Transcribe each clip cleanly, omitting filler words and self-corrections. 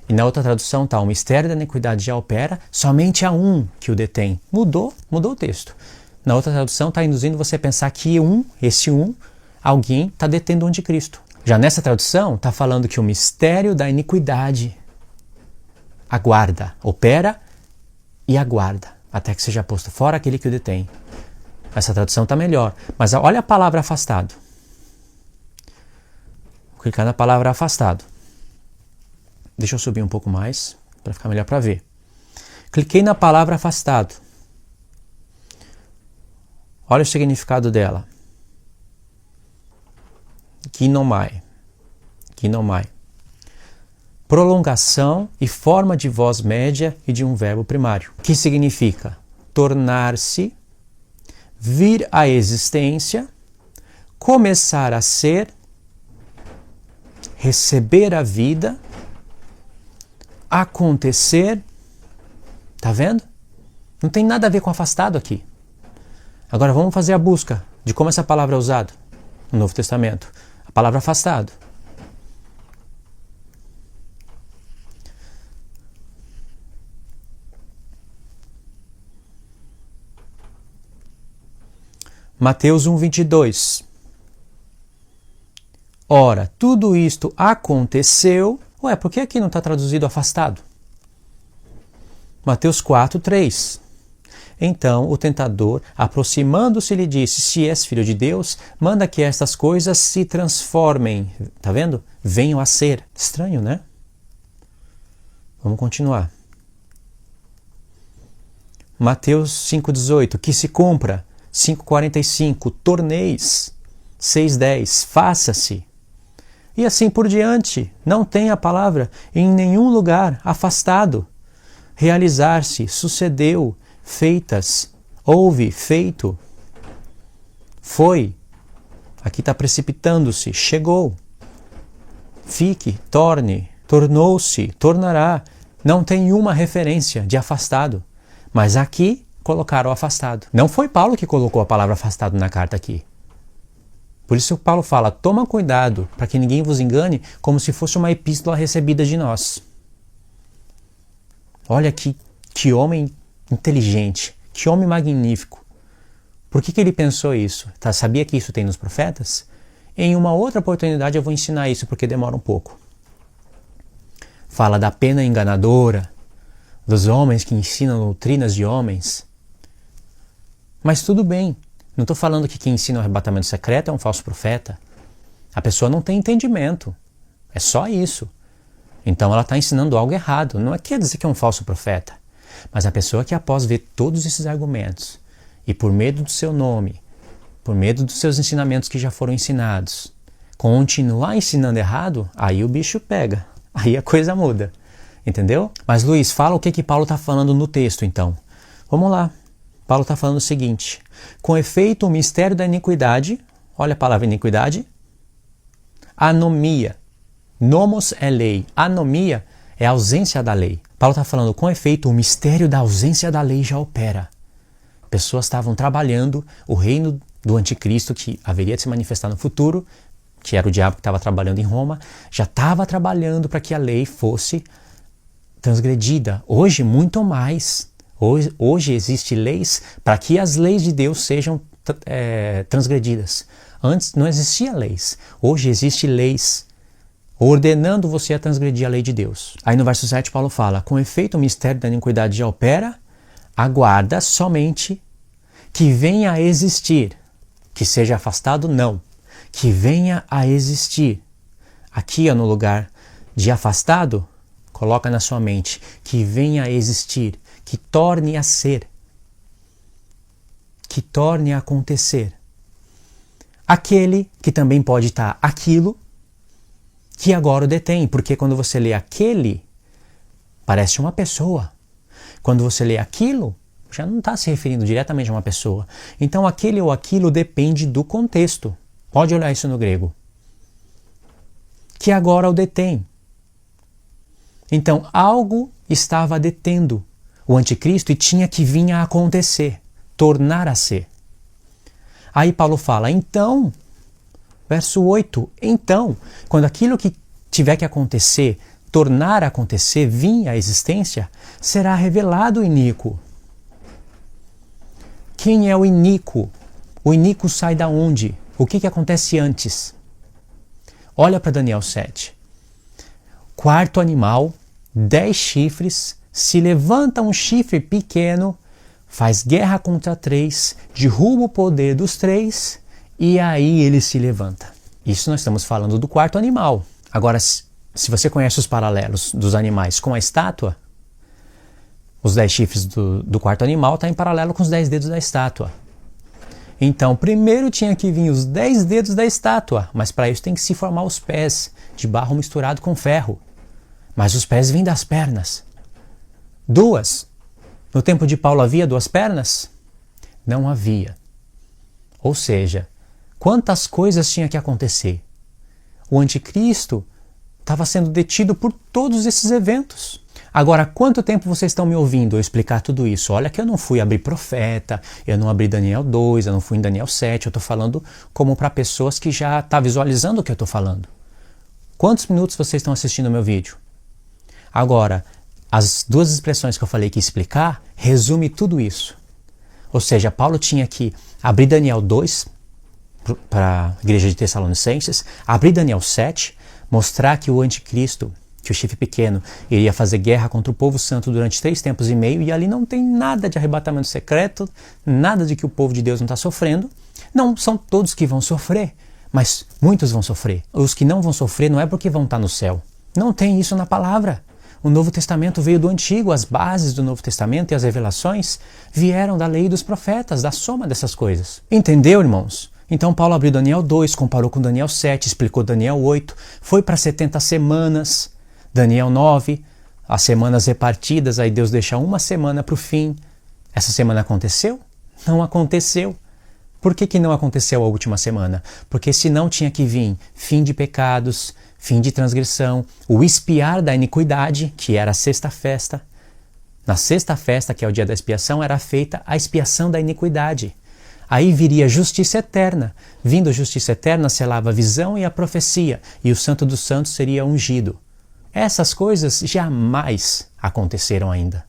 E na outra tradução está: o mistério da iniquidade já opera, somente há um que o detém. Mudou o texto. Na outra tradução está induzindo você a pensar que alguém está detendo o anticristo. Já nessa tradução está falando que o mistério da iniquidade aguarda, opera e aguarda, até que seja posto fora aquele que o detém. Essa tradução está melhor. Mas olha a palavra afastado. Vou clicar na palavra afastado. Deixa eu subir um pouco mais, para ficar melhor para ver. Cliquei na palavra afastado. Olha o significado dela. Ginomai. Prolongação e forma de voz média e de um verbo primário. Que significa tornar-se, vir à existência, começar a ser, receber a vida, acontecer. Tá vendo? Não tem nada a ver com afastado aqui. Agora vamos fazer a busca de como essa palavra é usada no Novo Testamento. A palavra afastado. Mateus 1:22. Ora, tudo isto aconteceu. Ué, por que aqui não está traduzido afastado? Mateus 4:3. Então o tentador, aproximando-se, lhe disse: se és filho de Deus, manda que estas coisas se transformem. Tá vendo? Venham a ser. Estranho, né? Vamos continuar. Mateus 5:18. Que se cumpra. 5:45. Torneis. 6:10. Faça-se. E assim por diante. Não tem a palavra em nenhum lugar afastado. Realizar-se, sucedeu, feitas, houve, feito, foi. Aqui está precipitando-se, chegou. Fique, torne, tornou-se, tornará. Não tem uma referência de afastado. Mas aqui colocaram afastado. Não foi Paulo que colocou a palavra afastado na carta aqui. Por isso que Paulo fala: toma cuidado para que ninguém vos engane, como se fosse uma epístola recebida de nós. Olha que homem inteligente, que homem magnífico. Por que ele pensou isso? Sabia que isso tem nos profetas? Em uma outra oportunidade eu vou ensinar isso, porque demora um pouco. Fala da pena enganadora, dos homens que ensinam doutrinas de homens. Mas tudo bem, não estou falando que quem ensina o arrebatamento secreto é um falso profeta. A pessoa não tem entendimento, é só isso. Então ela está ensinando algo errado. Não quer dizer que é um falso profeta. Mas a pessoa que, após ver todos esses argumentos, e por medo do seu nome, por medo dos seus ensinamentos que já foram ensinados, continuar ensinando errado, aí o bicho pega. Aí a coisa muda. Entendeu? Mas Luiz, fala o que Paulo está falando no texto então. Vamos lá. Paulo está falando o seguinte: com efeito, o mistério da iniquidade, olha a palavra iniquidade, anomia. Nomos é lei, anomia é a ausência da lei. Paulo está falando: com efeito, o mistério da ausência da lei já opera. Pessoas estavam trabalhando, o reino do anticristo, que haveria de se manifestar no futuro, que era o diabo que estava trabalhando em Roma, já estava trabalhando para que a lei fosse transgredida. Hoje, muito mais. Hoje existem leis para que as leis de Deus sejam transgredidas. Antes não existia leis. Hoje existem leis ordenando você a transgredir a lei de Deus. Aí no verso 7 Paulo fala: com efeito o mistério da iniquidade já opera, aguarda somente que venha a existir. Que seja afastado, não. Que venha a existir. Aqui no lugar de afastado, coloca na sua mente: que venha a existir, que torne a ser, que torne a acontecer. Aquele que também pode estar aquilo que agora o detém, porque quando você lê aquele, parece uma pessoa. Quando você lê aquilo, já não está se referindo diretamente a uma pessoa. Então aquele ou aquilo depende do contexto. Pode olhar isso no grego. Que agora o detém. Então algo estava detendo o anticristo e tinha que vir a acontecer, tornar a ser. Aí Paulo fala: então, verso 8, então, quando aquilo que tiver que acontecer tornar a acontecer, vir à existência, será revelado o iníquo. Quem é o iníquo? O iníquo sai da onde? O que acontece antes? Olha para Daniel 7. Quarto animal, 10 chifres, se levanta um chifre pequeno, faz guerra contra 3, derruba o poder dos 3 e aí ele se levanta. Isso nós estamos falando do quarto animal. Agora, se você conhece os paralelos dos animais com a estátua, os 10 chifres do quarto animal estão em paralelo com os 10 dedos da estátua. Então, primeiro tinha que vir os 10 dedos da estátua, mas para isso tem que se formar os pés, de barro misturado com ferro. Mas os pés vêm das pernas. 2. No tempo de Paulo havia 2 pernas? Não havia. Ou seja, quantas coisas tinha que acontecer? O anticristo estava sendo detido por todos esses eventos. Agora, quanto tempo vocês estão me ouvindo eu explicar tudo isso? Olha que eu não fui abrir profeta, eu não abri Daniel 2, eu não fui em Daniel 7, eu estou falando como para pessoas que já estão visualizando o que eu estou falando. Quantos minutos vocês estão assistindo o meu vídeo? Agora, as 2 expressões que eu falei que explicar, resume tudo isso. Ou seja, Paulo tinha que abrir Daniel 2 para a igreja de Tessalonicenses, abrir Daniel 7, mostrar que o anticristo, que o chifre pequeno, iria fazer guerra contra o povo santo durante 3 tempos e meio, e ali não tem nada de arrebatamento secreto, nada de que o povo de Deus não está sofrendo. Não são todos que vão sofrer, mas muitos vão sofrer. Os que não vão sofrer não é porque vão estar no céu. Não tem isso na palavra. O Novo Testamento veio do Antigo, as bases do Novo Testamento e as revelações vieram da lei dos profetas, da soma dessas coisas. Entendeu, irmãos? Então Paulo abriu Daniel 2, comparou com Daniel 7, explicou Daniel 8, foi para 70 semanas, Daniel 9, as semanas repartidas, aí Deus deixa uma semana para o fim. Essa semana aconteceu? Não aconteceu. Por que não aconteceu a última semana? Porque senão tinha que vir fim de pecados, fim de transgressão, o expiar da iniquidade, que era a sexta festa. Na sexta festa, que é o dia da expiação, era feita a expiação da iniquidade. Aí viria justiça eterna. Vindo justiça eterna, selava a visão e a profecia, e o Santo dos Santos seria ungido. Essas coisas jamais aconteceram ainda.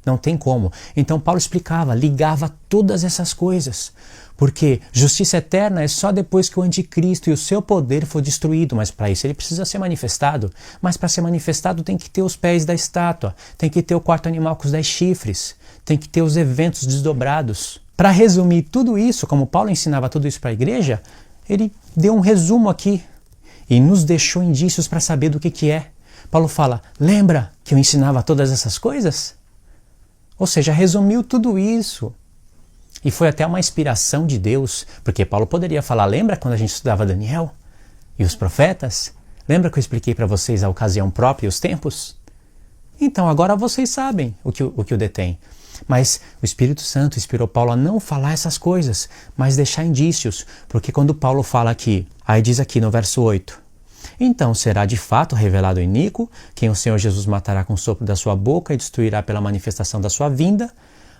Não tem como. Então Paulo explicava, ligava todas essas coisas. Porque justiça eterna é só depois que o anticristo e o seu poder for destruído, mas para isso ele precisa ser manifestado. Mas para ser manifestado tem que ter os pés da estátua, tem que ter o quarto animal com os 10 chifres, tem que ter os eventos desdobrados. Para resumir tudo isso, como Paulo ensinava tudo isso para a igreja, ele deu um resumo aqui e nos deixou indícios para saber do que é. Paulo fala, lembra que eu ensinava todas essas coisas? Ou seja, resumiu tudo isso. E foi até uma inspiração de Deus, porque Paulo poderia falar, lembra quando a gente estudava Daniel e os profetas? Lembra que eu expliquei para vocês a ocasião própria e os tempos? Então agora vocês sabem o que o detém. Mas o Espírito Santo inspirou Paulo a não falar essas coisas, mas deixar indícios, porque quando Paulo fala aqui, aí diz aqui no verso 8, então será de fato revelado o iníquo, quem o Senhor Jesus matará com o sopro da sua boca e destruirá pela manifestação da sua vinda.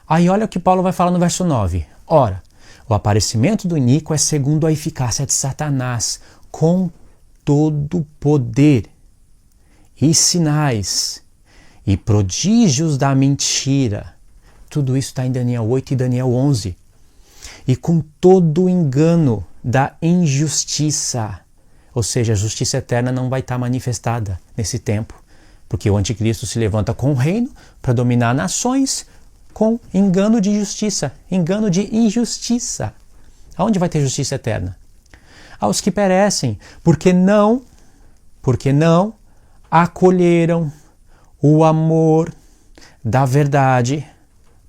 Aí olha o que Paulo vai falar no verso 9. Ora, o aparecimento do iníquo é segundo a eficácia de Satanás, com todo poder e sinais e prodígios da mentira. Tudo isso está em Daniel 8 e Daniel 11. E com todo o engano da injustiça. Ou seja, a justiça eterna não vai estar manifestada nesse tempo. Porque o anticristo se levanta com o reino para dominar nações com engano de justiça. Engano de injustiça. Aonde vai ter justiça eterna? Aos que perecem, porque não acolheram o amor da verdade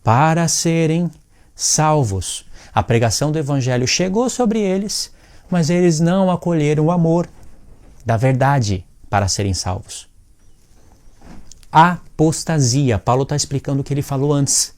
para serem salvos. A pregação do evangelho chegou sobre eles, mas eles não acolheram o amor da verdade para serem salvos. Apostasia. Paulo está explicando o que ele falou antes.